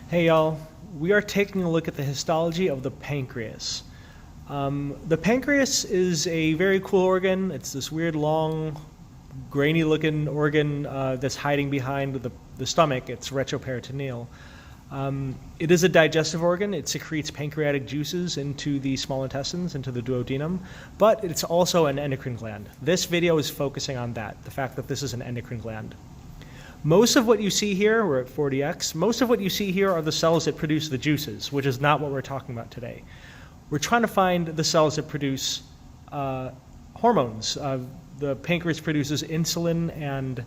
Hey y'all, we are taking a look at the histology of the pancreas. The pancreas is a very cool organ. It's this weird, long, grainy looking organ that's hiding behind the stomach. It's retroperitoneal. It is a digestive organ. It secretes pancreatic juices into the small intestines, into the duodenum, but it's also an endocrine gland. This video is focusing on that, the fact that this is an endocrine gland. Most of what you see here, we're at 40x, most of what you see here are the cells that produce the juices, which is not what we're talking about today. We're trying to find the cells that produce hormones. The pancreas produces insulin and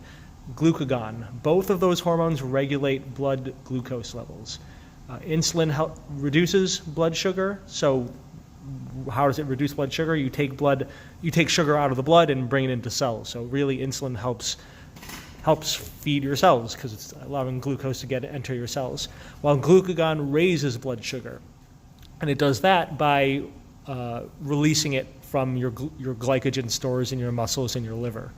glucagon. Both of those hormones regulate blood glucose levels. Insulin reduces blood sugar. So how does it reduce blood sugar? You take sugar out of the blood and bring it into cells. So really insulin helps feed your cells because it's allowing glucose to enter your cells, while glucagon raises blood sugar. And it does that by releasing it from your glycogen stores in your muscles and your liver.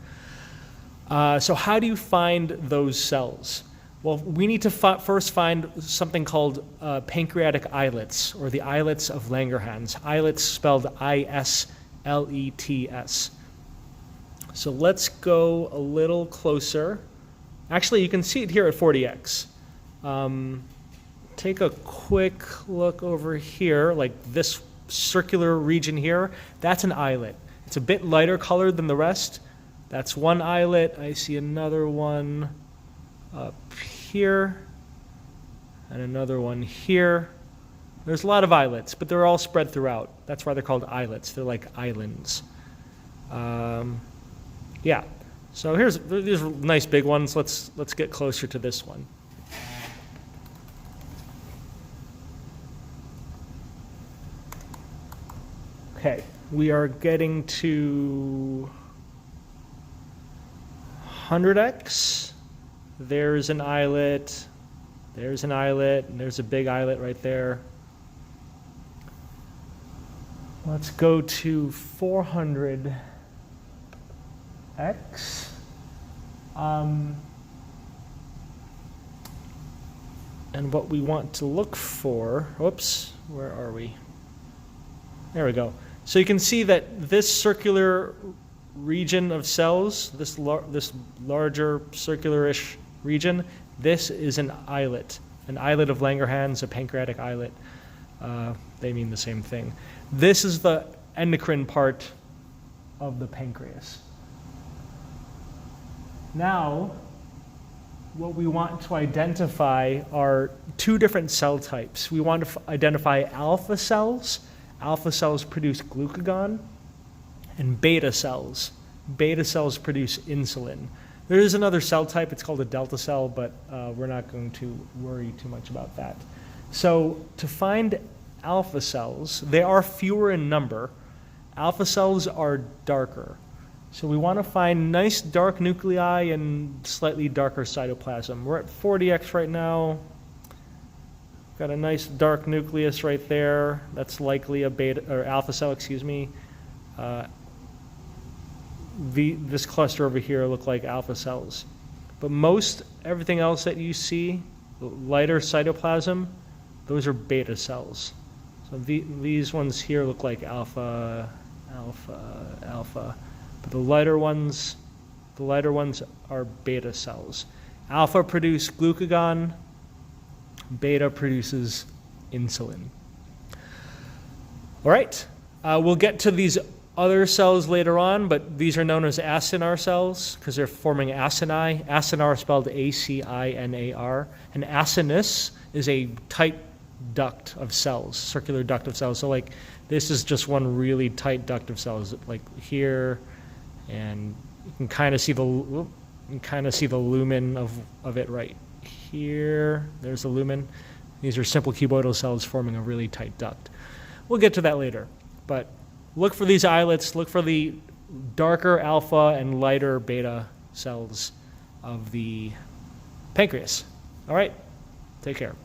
So how do you find those cells? Well, we need to first find something called pancreatic islets, or the islets of Langerhans. Islets spelled I-S-L-E-T-S. So let's go a little closer. Actually, you can see it here at 40x. Take a quick look over here, like this circular region here. That's an islet. It's a bit lighter colored than the rest. That's one islet. I see another one up here, and another one here. There's a lot of islets, but they're all spread throughout. That's why they're called islets. They're like islands. Yeah, so these are nice big ones. Let's get closer to this one. Okay, we are getting to 100x. There's an islet, and there's a big islet right there. Let's go to 400x. And what we want to look for, whoops, where are we? There we go. So you can see that this circular region of cells, this larger circular-ish region, this is an islet of Langerhans, a pancreatic islet. They mean the same thing. This is the endocrine part of the pancreas. Now, what we want to identify are two different cell types. We want to identify alpha cells. Alpha cells produce glucagon, and beta cells. Beta cells produce insulin. There is another cell type, it's called a delta cell, but we're not going to worry too much about that. So to find alpha cells, they are fewer in number. Alpha cells are darker. So we want to find nice dark nuclei and slightly darker cytoplasm. We're at 40x right now. Got a nice dark nucleus right there. That's likely a beta or alpha cell, excuse me. This cluster over here look like alpha cells. But everything else that you see, lighter cytoplasm, those are beta cells. So these ones here look like alpha. But the lighter ones are beta cells. Alpha produce glucagon, beta produces insulin. All right, we'll get to these other cells later on, but these are known as acinar cells because they're forming acini. Acinar spelled A-C-I-N-A-R. And acinus is a tight duct of cells, circular duct of cells. So like this is just one really tight duct of cells, like here, and you can kind of see the lumen of it right here. There's the lumen. These are simple cuboidal cells forming a really tight duct. We'll get to that later, but look for these islets, look for the darker alpha and lighter beta cells of the pancreas. All right, take care.